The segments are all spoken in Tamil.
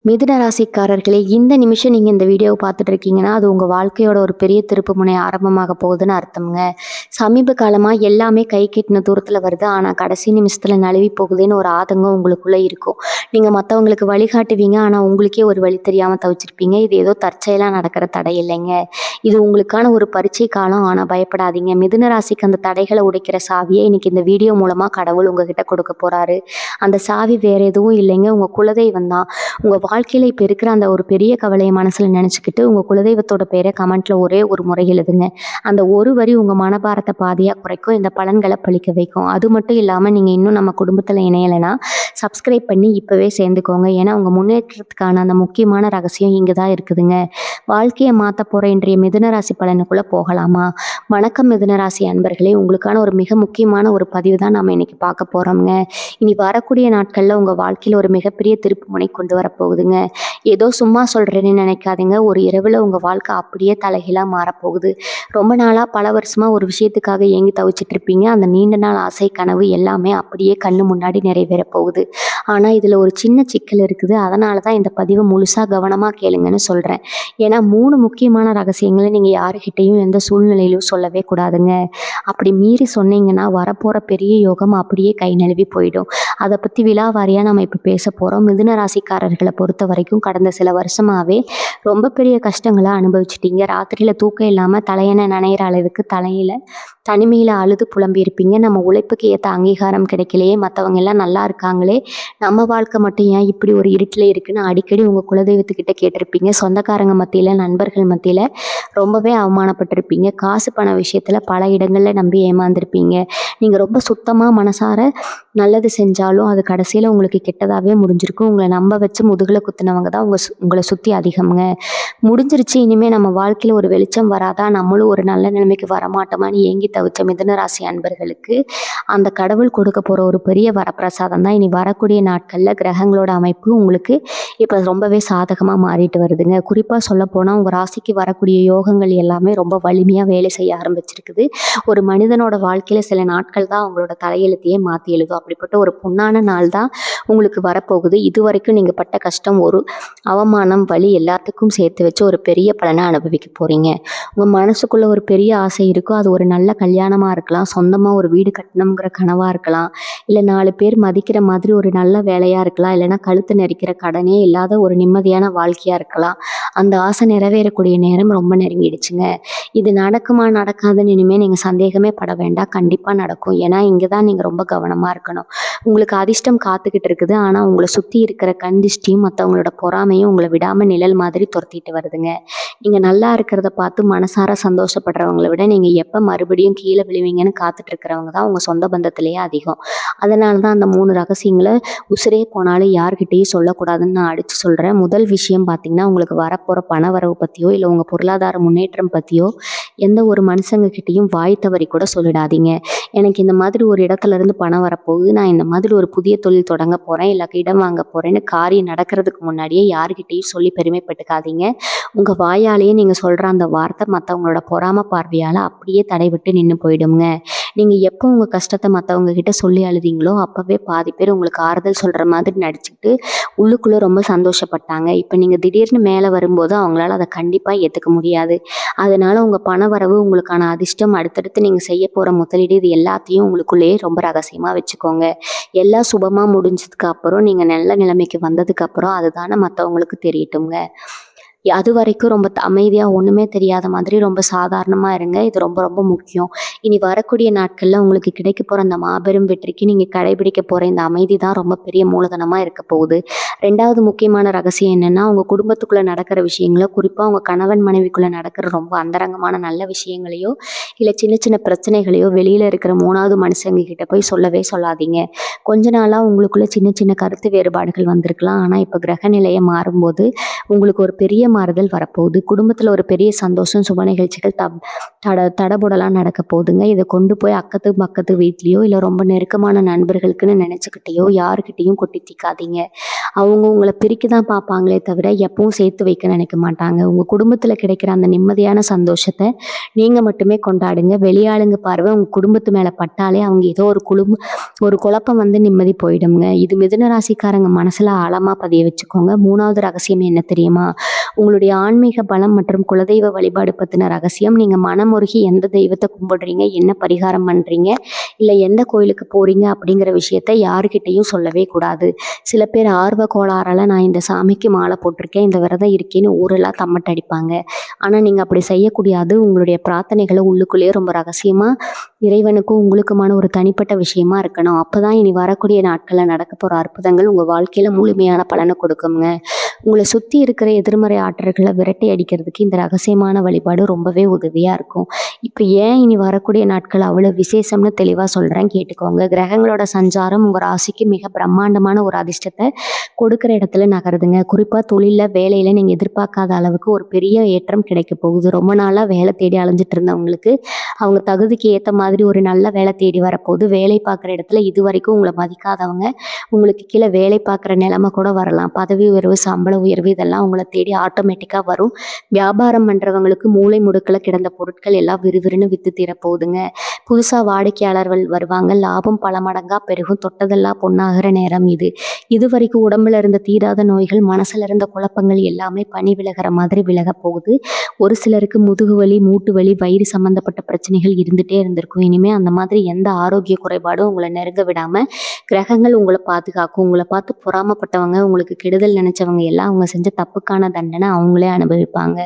மிதுன ராசிக்காரர்களே, இந்த நிமிஷம் நீங்க இந்த வீடியோவ பார்த்துட்டு இருக்கீங்கன்னா, அது உங்க வாழ்க்கையோட ஒரு பெரிய திருப்புமுனை ஆரம்பமாக போகுதுன்னு அர்த்தம்ங்க. சமீப காலமா எல்லாமே கை கெட்டின தூரத்துல வருது. ஆனா, கடைசி நிமிஷத்துல நழுவி போகுதேன்னு ஒரு ஆதங்கம் உங்களுக்குள்ள இருக்கும். நீங்க மத்தவங்களுக்கு வழிகாட்டுவீங்க. ஆனா, உங்களுக்கே ஒரு வழி தெரியாம தவிச்சிருப்பீங்க. இது ஏதோ தற்செயலா நடக்கிற தடை இல்லைங்க. இது உங்களுக்கான ஒரு பரீட்சை காலம். ஆனா பயப்படாதீங்க. மிதுன ராசிக்கு அந்த தடைகள உடைக்கிற சாவிய இன்னைக்கு இந்த வீடியோ மூலமா கடவுள் உங்ககிட்ட கொடுக்க போறாரு. அந்த சாவி வேற எதுவும் இல்லைங்க. உங்க குலதெய்வம் தான். உங்க வாழ்க்கையில இப்ப இருக்கிற அந்த ஒரு பெரிய கவலைய மனசுல நினைச்சுக்கிட்டு, உங்க குலதெய்வத்தோட பேர கமெண்ட்ல ஒரே ஒரு முறை எழுதுங்க. அந்த ஒரு வரி உங்க மனபாரத்த பாதியா குறைக்கும். இந்த பலன்கள பலிக்க வைக்கும். அது மட்டும் இல்லாம நீங்க இன்னும் நம்ம குடும்பத்துல இணையலைன்னா, சப்ஸ்கிரைப் பண்ணி இப்பவே சேர்ந்துக்கோங்க. ஏன்னா, உங்க முன்னேற்றத்துக்கான அந்த முக்கியமான ரகசியம் இங்க தான் இருக்குதுங்க. வாழ்க்கைய மாத்தப் போற இன்றைய மிதுன ராசி பலனுக்குள்ள போகலாமா? வணக்கம் மிதுன ராசி அன்பர்களே! உங்களுக்கான ஒரு மிக முக்கியமான ஒரு பதிவு தான் நாம இன்னைக்கு பார்க்க போறோம்ங்க. இனி வரக்கூடிய நாட்கள்ல உங்க வாழ்க்கையில ஒரு மிகப்பெரிய திருப்புமுனை கொண்டு வரப்போகுதுங்க. ஏதோ சும்மா சொல்றேன்னு நினைக்காதீங்க. ஒரு இரவுல உங்க வாழ்க்கை அப்படியே தலைகீழா மாறப்போகுது. ரொம்ப நாளா பல வருஷமா ஒரு விஷயத்துக்காக ஏங்கி தவிச்சிட்டு இருப்பீங்க. அந்த நீண்ட நாள் ஆசை, கனவு எல்லாமே அப்படியே கண்ணு முன்னாடி நிறைவேறப் போகுது. ஆனா இதுல ஒரு சின்ன சிக்கல் இருக்குது. அதனால தான் இந்த பதிவ முழுசா கவனமா கேளுங்கன்னு சொல்றேன். ஏன்னா 3 முக்கியமான ரகசியங்கள நீங்க யாருகிட்டயும் எந்த சூழ்நிலையிலும் சொல்லவே கூடாதுங்க. அப்படி மீறி சொன்னீங்கன்னா வரப்போற பெரிய யோகம் அப்படியே கை நழுவி போயிடும். அத பத்தி விலாவாரியா நம்ம இப்ப பேசப் போறோம். மிதுன ராசிக்காரர்கள பொறுத்தவரைக்கும் கடந்த சில வருஷமாவே ரொம்ப பெரிய கஷ்டங்கள அனுபவிச்சுட்டீங்க. ராத்திரியில தூக்கம் இல்லாம தலையணை நனையிற அளவுக்கு தலையில தனிமையில அழுது புலம்பியிருப்பீங்க. நம்ம உழைப்புக்கு ஏத்த அங்கீகாரம் கிடைக்கலையே, மத்தவங்க எல்லாம் நல்லா இருக்காங்களே, நம்ம வாழ்க்கை மட்டும் ஏன் இப்படி ஒரு இருட்டுல இருக்குன்னு அடிக்கடி உங்க குலதெய்வத்துக்கிட்ட கேட்டிருப்பீங்க. சொந்தக்காரங்க மத்தியில, நண்பர்கள் மத்தியில ரொம்பவே அவமானப்பட்டிருப்பீங்க. காசு பண விஷயத்துல பல இடங்கள்ல நம்பி ஏமாந்துருப்பீங்க. நீங்க ரொம்ப சுத்தமா மனசார நல்லது செஞ்சாலும் அது கடைசியில உங்களுக்கு கெட்டதாவே முடிஞ்சிருக்கும். உங்கள நம்ப வச்சு முதுகுல குத்துனவங்க தான் உங்கள சுத்தி அதிகம்ங்க. முடிஞ்சிருச்சு, இனிமே நம்ம வாழ்க்கையில ஒரு வெளிச்சம் வராதா? நம்மளும் ஒரு நல்ல நிலைமைக்கு வரமாட்டோமான்னு ஏங்கி தவிச்ச மிதுன ராசி அன்பர்களுக்கு, அந்த கடவுள் கொடுக்க போற ஒரு பெரிய வரப்பிரசாதம் தான் இனி வரக்கூடிய நாட்கள்ல கிரகங்களோட அமைப்பு உங்களுக்கு இப்ப ரொம்பவே சாதகமா மாறிட்டு வருதுங்க. குறிப்பா சொல்லப்போனா உங்க ராசிக்கு வரக்கூடிய யோகங்கள் எல்லாமே ரொம்ப வலிமையா வேலை செய்ய ஆரம்பிச்சிருக்குது. ஒரு மனிதனோட வாழ்க்கையில சில நாட்கள் தான் அவங்களோட தலையெழுத்தையே மாத்தி எழுதும். அப்படிப்பட்ட ஒரு பொன்னான நாள் தான் உங்களுக்கு வரப்போகுது. இதுவரைக்கும் நீங்க பட்ட கஷ்டம், ஒரு அவமானம், வலி எல்லாத்துக்கும் சேர்த்து வச்சு ஒரு பெரிய பலனை அனுபவிக்க போறீங்க. உங்க மனசுக்குள்ள ஒரு பெரிய ஆசை இருக்கும். அது ஒரு நல்ல கல்யாணமா இருக்கலாம், சொந்தமா ஒரு வீடு கட்டணுங்கிற கனவா இருக்கலாம், இல்ல 4 பேர் மதிக்கிற மாதிரி ஒரு நல்ல வேலையா இருக்கலாம், இல்லைன்னா கழுத்து நெரிக்கிற கடனே இல்லாத ஒரு நிம்மதியான வாழ்க்கையா இருக்கலாம். அந்த ஆசை நிறைவேறக்கூடிய நேரம் ரொம்ப நெருங்கிடுச்சுங்க. இது நடக்குமா நடக்காதுன்னு இனிமே நீங்க சந்தேகமே பட வேண்டாம். கண்டிப்பா நடக்கும். ஏன்னா இங்க தான் நீங்க ரொம்ப கவனமா இருக்கணும். உங்களுக்கு அதிர்ஷ்டம் காத்துக்கிட்டு இருக்குது. ஆனா உங்கள சுத்தி இருக்கிற கண் திஷ்டியும் மத்தவங்களோட பொறாமையும் உங்கள விடாம நிழல் மாதிரி துரத்திட்டு வருதுங்க. நீங்க நல்லா இருக்கிறத பார்த்து மனசார சந்தோஷப்படுறவங்கள விட நீங்க எப்ப மறுபடியும் கீழ விழுவீங்கன்னு காத்துட்டு இருக்கிறவங்க தான் உங்க சொந்த பந்தத்திலேயே அதிகம். அதனால தான் அந்த 3 ரகசியங்கள உசிரே போனாலும் யார்கிட்டயும் சொல்லக்கூடாதுன்னு நான் அடிச்சு சொல்றேன். முதல் விஷயம் பார்த்தீங்கன்னா, உங்களுக்கு வரப்போற பண வரவு பத்தியோ, இல்ல உங்க பொருளாதார முன்னேற்றம் பத்தியோ எந்த ஒரு மனுஷங்க கிட்டயும் வாய் தவறி கூட சொல்லிடாதீங்க. எனக்கு இந்த மாதிரி ஒரு இடத்துல இருந்து பணம் வரப்போகுது, நான் இந்த மாதிரி ஒரு புதிய தொழில் தொடங்க போறேன், இல்ல இடம் வாங்க போறேன்னு காரியம் நடக்கிறதுக்கு முன்னாடியே யாருகிட்டயும் சொல்லி பெருமைப்பட்டுக்காதீங்க. உங்க வாயாலேயே நீங்க சொல்ற அந்த வார்த்தை மத்தவங்களோட பொறாம பார்வையால அப்படியே தடைபட்டு நின்னு போயிடுங்க. நீங்க எப்போ உங்க கஷ்டத்த மத்தவங்க கிட்ட சொல்லி அழுதீங்களோ, அப்பவே பாதி பேர் உங்களுக்கு ஆறுதல் சொல்ற மாதிரி நடிச்சுக்கிட்டு உள்ளுக்குள்ள ரொம்ப சந்தோஷப்பட்டாங்க. இப்ப நீங்க திடீர்னு மேல வரும்போது அவங்களால அத கண்டிப்பா ஏத்துக்க முடியாது. அதனால உங்க பணவரவு, உங்களுக்கான அதிர்ஷ்டம், அடுத்தடுத்து நீங்க செய்ய போற முதலீடு இது எல்லாத்தையும் உங்களுக்குள்ளேயே ரொம்ப ரகசியமா வச்சுக்கோங்க. எல்லாம் சுபமா முடிஞ்சதுக்கு அப்புறம், நீங்க நல்ல நிலைமைக்கு வந்ததுக்கு அப்புறம் அதுதானே மத்தவங்களுக்கு தெரியட்டுங்க. அதுவரைக்கும் ரொம்ப அமைதியா ஒண்ணுமே தெரியாத மாதிரி ரொம்ப சாதாரணமா இருங்க. இது ரொம்ப ரொம்ப முக்கியம். இனி வரக்கூடிய நாட்கள்ல உங்களுக்கு கிடைக்க போற அந்த மாபெரும் வெற்றிக்கு நீங்க கடைபிடிக்க போற இந்த அமைதி தான் ரொம்ப பெரிய மூலதனமா இருக்க போகுது. 2வது முக்கியமான ரகசியம் என்னன்னா, உங்க குடும்பத்துக்குள்ள நடக்கிற விஷயங்கள, குறிப்பா உங்க கணவன் மனைவிக்குள்ள நடக்கிற ரொம்ப அந்தரங்கமான நல்ல விஷயங்களையோ, இல்ல சின்ன சின்ன பிரச்சனைகளையோ வெளியில இருக்கிற 3வது மனுஷங்க கிட்ட போய் சொல்லவே சொல்லாதீங்க. கொஞ்ச நாளா உங்களுக்குள்ள சின்ன சின்ன கருத்து வேறுபாடுகள் வந்திருக்கலாம். ஆனா இப்ப கிரக நிலைய மாறும்போது உங்களுக்கு ஒரு பெரிய மாறுதல் வரப்போகுது. குடும்பத்துல ஒரு பெரிய சந்தோஷம், சுப நிகழ்ச்சிகள் தடபுடலா நடக்க போகுதுங்க. இத கொண்டு போய் அக்கத்து பக்கத்து வீட்லயோ, இல்ல ரொம்ப நெருக்கமான நண்பர்களுக்குன்னு நெனச்சுக்கிட்டயோ யார்கிட்டயும் கொட்டி தீக்காதீங்க. அவங்க உங்கள பிரிக்க தான் பார்ப்பாங்களே தவிர, எப்பவும் சேர்த்து வைக்க நினைக்க மாட்டாங்க. உங்க குடும்பத்துல கிடைக்கிற அந்த நிம்மதியான சந்தோஷத்த நீங்க மட்டுமே கொண்டாடுங்க. வெளியாளுங்க பார்வை உங்க குடும்பத்து மேல பட்டாலே, அவங்க ஏதோ ஒரு குழப்பம் வந்து நிம்மதி போயிடும்ங்க. இது மிதுன ராசிக்காரங்க மனசுல ஆழமா பதிய வச்சுக்கோங்க. 3வது ரகசியம் என்ன தெரியுமா? உங்களுடைய ஆன்மீக பலம் மற்றும் குலதெய்வ வழிபாடு பத்தின ரகசியம். நீங்க மனமுருகி எந்த தெய்வத்த கும்பிடுறீங்க, என்ன பரிகாரம் பண்றீங்க, இல்ல எந்த கோயிலுக்கு போறீங்க அப்படிங்கிற விஷயத்த யாருகிட்டயும் சொல்லவே கூடாது. சில பேர் ஆர்வ கோளாறால நான் இந்த சாமிக்கு மாலை போட்டிருக்கேன், இந்த விரதம் இருக்கேன்னு ஊரெல்லாம் தம்மட்டடிப்பாங்க. ஆனா நீங்க அப்படி செய்யக்கூடாது. உங்களுடைய பிரார்த்தனைகளை உள்ளுக்குள்ளேயே ரொம்ப ரகசியமா இறைவனுக்கும் உங்களுக்குமான ஒரு தனிப்பட்ட விஷயமா இருக்கணும். அப்பதான் இனி வரக்கூடிய நாட்கள்ல நடக்க போற அற்புதங்கள் உங்க வாழ்க்கையில முழுமையான பலனை கொடுக்குங்க. உங்களை சுத்தி இருக்கிற எதிர்மறை ஆற்றல்களை விரட்டி அடிக்கிறதுக்கு இந்த ரகசியமான வழிபாடு ரொம்பவே உதவியா இருக்கும். இப்ப ஏன் இனி வரக்கூடிய நாட்கள் அவ்வளவு விசேஷம்னு தெளிவா சொல்றேன், கேட்டுக்கோங்க. கிரகங்களோட சஞ்சாரம் உங்க ராசிக்கு மிக பிரம்மாண்டமான ஒரு அதிர்ஷ்டத்தை கொடுக்குற இடத்துல நகருதுங்க. குறிப்பா தொழில, வேலையில நீங்க எதிர்பார்க்காத அளவுக்கு ஒரு பெரிய ஏற்றம் கிடைக்க போகுது. ரொம்ப நாளா வேலை தேடி அலைஞ்சிட்டு இருந்தவங்களுக்கு அவங்க தகுதிக்கு ஏத்த மாதிரி ஒரு நல்ல வேலை தேடி வரப்போகுது. வேலை பார்க்குற இடத்துல இதுவரைக்கும் உங்களை மதிக்காதவங்க உங்களுக்கு கீழே வேலை பார்க்குற நிலைமை கூட வரலாம். பதவி உயர்வு, சம்பள உயர்வு இதெல்லாம் உங்களை தேடி ஆட்டோமேட்டிக்காக வரும். வியாபாரம் பண்ணுறவங்களுக்கு மூளை முடுக்கில் கிடந்த பொருட்கள் எல்லாம் விறுவிறுன்னு விற்று தீரப்போகுதுங்க. புதுசாக வாடிக்கையாளர்கள் வருவாங்க. லாபம் பல மடங்காக பெருகும். தொட்டதெல்லாம் பொண்ணாகிற நேரம் இது. இது வரைக்கும் உடம்புல இருந்த தீராத நோய்கள், மனசுல இருந்த குழப்பங்கள் எல்லாமே பனி விலகிற மாதிரி விலக போகுது. ஒரு சிலருக்கு முதுகு வலி, மூட்டு வலி, வயிறு சம்பந்தப்பட்ட பிரச்சனைகள் இருந்துகிட்டே இருந்திருக்கும். இனிமேல் அந்த மாதிரி எந்த ஆரோக்கிய குறைபாடும் உங்களை நெருங்க விடாமல் கிரகங்கள் உங்களை பாதுகாக்கும். உங்களை பார்த்து பொறாமப்பட்டவங்க, உங்களுக்கு கெடுதல் நினைச்சவங்க எல்லாம் அவங்க செஞ்ச தப்புக்கான தண்டனை அவங்களே அனுபவிப்பாங்க.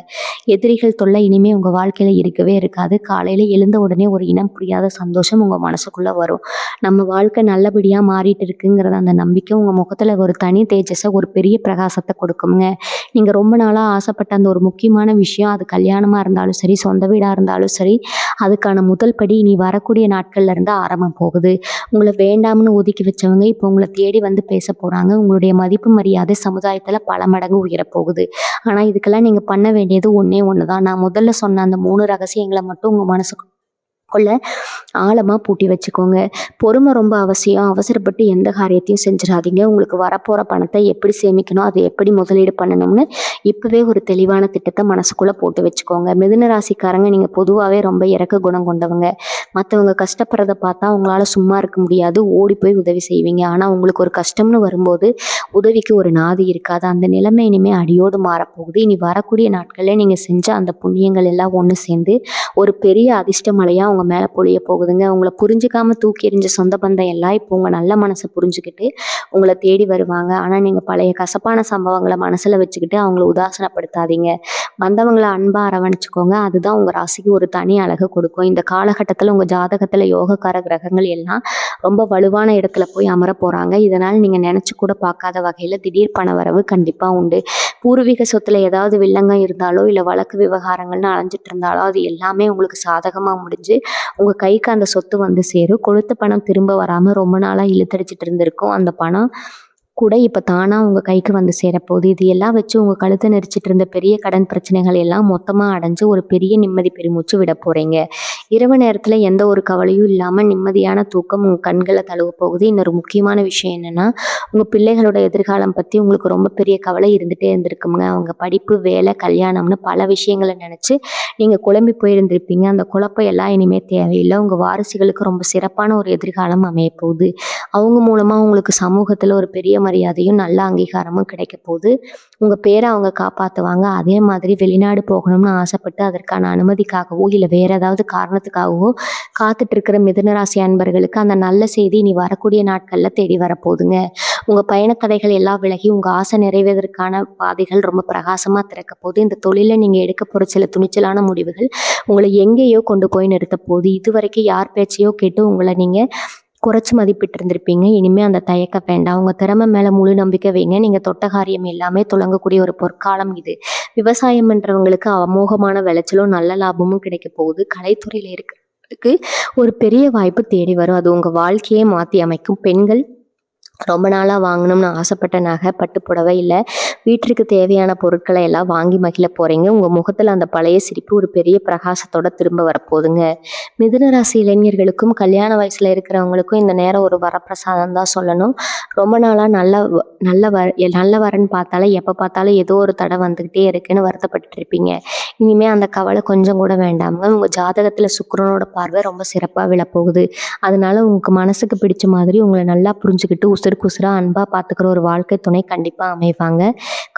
எதிரிகள் தொல்லை இனிமேல் உங்கள் வாழ்க்கையில் இருக்கவே இருக்காது. காலையில் எழுந்த உடனே ஒரு இனம் புரியாத சந்தோஷம் உங்கள் மனசுக்குள்ளே வரும். நம்ம வாழ்க்கை நல்லபடியாக மாறிட்டு இருக்குங்கிறத அந்த நம்பிக்கை உங்கள் முகத்தில் ஒரு தனி தேஜஸை, ஒரு பெரிய பிரகாசத்தை கொடுக்குங்க. நீங்கள் ரொம்ப நாளாக ஆசைப்பட்ட அந்த ஒரு முக்கியமான விஷயம், அது கல்யாணமாக இருந்தாலும் சரி, சொந்த வீடாக இருந்தாலும் சரி, அதுக்கான முதல் படி இனி வரக்கூடிய நாட்கள்ல இருந்து ஆரம்பம் போகுது. உங்களை வேண்டாம்னு ஒதுக்கி வச்சவங்க இப்போ உங்களை தேடி வந்து பேச போகிறாங்க. உங்களுடைய மதிப்பு மரியாதை சமுதாயத்தில் பல மடங்கு உயரப்போகுது. ஆனால் இதுக்கெல்லாம் நீங்கள் பண்ண வேண்டியது ஒன்றே ஒன்று தான். நான் முதல்ல சொன்ன அந்த 3 ரகசியங்களை மட்டும் உங்கள் மனசுக்குள்ள ஆழமாக பூட்டி வச்சுக்கோங்க. பொறுமை ரொம்ப அவசியம். அவசரப்பட்டு எந்த காரியத்தையும் செஞ்சிடாதீங்க. உங்களுக்கு வரப்போகிற பணத்தை எப்படி சேமிக்கணும், அதை எப்படி முதலீடு பண்ணணும்னு இப்போவே ஒரு தெளிவான திட்டத்தை மனசுக்குள்ளே போட்டு வச்சுக்கோங்க. மிதுன ராசிக்காரங்க நீங்கள் பொதுவாகவே ரொம்ப இறக்க குணம் கொண்டவங்க. மற்றவங்க கஷ்டப்படுறத பார்த்தா உங்களால் சும்மா இருக்க முடியாது, ஓடி போய் உதவி செய்வீங்க. ஆனால் உங்களுக்கு ஒரு கஷ்டம்னு வரும்போது உதவிக்கு ஒரு நாதி இருக்காது. அந்த நிலைமை இனிமேல் அடியோடு மாறப்போகுது. இனி வரக்கூடிய நாட்களில் நீங்கள் செஞ்ச அந்த புண்ணியங்கள் எல்லாம் ஒன்று சேர்ந்து ஒரு பெரிய அதிர்ஷ்ட மழையாக உங்கள் மேலே பொழிய போகுதுங்க. உங்களை புரிஞ்சுக்காம தூக்கி எறிஞ்ச சொந்த பந்தம் எல்லாம் இப்போ உங்கள் நல்ல மனசை புரிஞ்சுக்கிட்டு உங்களை தேடி வருவாங்க. ஆனால் நீங்கள் பழைய கசப்பான சம்பவங்களை மனசில் வச்சுக்கிட்டு அவங்கள உதாசனப்படுத்தாதீங்க. வந்தவங்களை அன்பாக அரவணைச்சிக்கோங்க. அதுதான் உங்கள் ராசிக்கு ஒரு தனி அழகு கொடுக்கும். இந்த காலகட்டத்தில் உங்கள் ஜாதகத்தில் யோகக்கார கிரகங்கள் எல்லாம் ரொம்ப வலுவான இடத்துல போய் அமர போகிறாங்க. இதனால் நீங்கள் நினச்சி கூட பார்க்காத வகையில் திடீர் பண வரவு கண்டிப்பாக உண்டு. பூர்வீக சொத்துல ஏதாவது வில்லங்கம் இருந்தாலோ, இல்லை வழக்கு விவகாரங்கள்னு அலைஞ்சிட்டு இருந்தாலோ, அது எல்லாமே உங்களுக்கு சாதகமாக முடிஞ்சு உங்கள் கைக்கு அந்த சொத்து வந்து சேரும். கொடுத்த பணம் திரும்ப வராமல் ரொம்ப நாளாக இழுத்தடிச்சிட்டு இருந்திருக்கும். அந்த பணம் கூட இப்போ தானாக உங்கள் கைக்கு வந்து சேரப்போகுது. இது எல்லாம் வச்சு உங்கள் கழுத்தை நெரிச்சிட்டு இருந்த பெரிய கடன் பிரச்சனைகள் எல்லாம் மொத்தமாக அடைஞ்சு ஒரு பெரிய நிம்மதி பெருமூச்சு விட போகிறீங்க. இரவு நேரத்தில் எந்த ஒரு கவலையும் இல்லாமல் நிம்மதியான தூக்கம் உங்கள் கண்களை தழுவ போகுது. இன்னொரு முக்கியமான விஷயம் என்னென்னா, உங்கள் பிள்ளைகளோட எதிர்காலம் பற்றி உங்களுக்கு ரொம்ப பெரிய கவலை இருந்துகிட்டே இருந்திருக்குங்க. அவங்க படிப்பு, வேலை, கல்யாணம்னு பல விஷயங்களை நினச்சி நீங்கள் குழம்பி போயிருந்திருப்பீங்க. அந்த குழப்பம் எல்லாம் இனிமேல் தேவையில்லை. உங்கள் வாரிசுகளுக்கு ரொம்ப சிறப்பான ஒரு எதிர்காலம் அமைய போகுது. அவங்க மூலமாக உங்களுக்கு சமூகத்தில் ஒரு பெரிய மரியாதையும் நல்ல அங்கீகாரமும் கிடைக்க போகுது. உங்கள் பேரை அவங்க காப்பாற்றுவாங்க. அதே மாதிரி வெளிநாடு போகணும்னு ஆசைப்பட்டு அதற்கான அனுமதிக்காகவோ, இல்லை வேற ஏதாவது காரணத்துக்காகவோ காத்துட்டு இருக்கிற மிதுனராசி அன்பர்களுக்கு அந்த நல்ல செய்தி இனி வரக்கூடிய நாட்களில் தேடி வரப்போகுதுங்க. உங்கள் பயணத்தடைகள் எல்லாம் விலகி உங்கள் ஆசை நிறைவேறதற்கான பாதைகள் ரொம்ப பிரகாசமாக திறக்க போகுது. இந்த தொழிலில் நீங்கள் எடுக்க போகிற சில துணிச்சலான முடிவுகள் உங்களை எங்கேயோ கொண்டு போய் நிறுத்த போகுது. இது வரைக்கும் யார் பேச்சையோ கேட்டு உங்களை நீங்கள் குறைச்சி மதிப்பிட்டு இருந்திருப்பீங்க. இனிமேல் அந்த தயக்கம் வேண்டாம். உங்கள் திறமை மேலே முழு நம்பிக்கை வைங்க. நீங்கள் தொட்ட காரியம் எல்லாமே துளங்கக்கூடிய ஒரு பொற்காலம் இது. விவசாயம் பண்ணுறவங்களுக்கு அமோகமான விளைச்சலும் நல்ல லாபமும் கிடைக்க போகுது. கலைத்துறையில் இருக்கிறதுக்கு ஒரு பெரிய வாய்ப்பு தேடி வரும். அது உங்கள் வாழ்க்கையே மாற்றி அமைக்கும். பெண்கள் ரொம்ப நாளாக வாங்கணும்னு ஆசைப்பட்ட நகை, பட்டு புடவை, இல்லை வீட்டிற்கு தேவையான பொருட்களை எல்லாம் வாங்கி மகிழ போறீங்க. உங்க முகத்துல அந்த பழைய சிரிப்பு ஒரு பெரிய பிரகாசத்தோட திரும்ப வரப்போகுதுங்க. மிதுன ராசி இளைஞர்களுக்கும் கல்யாண வயசுல இருக்கிறவங்களுக்கும் இந்த நேரம் ஒரு வரப்பிரசாதம் தான் சொல்லணும். ரொம்ப நாளா நல்ல வரன்னு பார்த்தாலே எப்ப பார்த்தாலும் ஏதோ ஒரு தடை வந்துகிட்டே இருக்குன்னு வருத்தப்பட்டுட்டு இருப்பீங்க. இனிமே அந்த கவலை கொஞ்சம் கூட வேண்டாமுங்க. உங்க ஜாதகத்துல சுக்கிரனோட பார்வை ரொம்ப சிறப்பா விழப்போகுது. அதனால உங்க மனசுக்கு பிடிச்ச மாதிரி உங்களை நல்லா புரிஞ்சுக்கிட்டு உசுருக்கு உசுரா அன்பா பார்த்துக்கிற ஒரு வாழ்க்கை துணை கண்டிப்பா அமைவாங்க.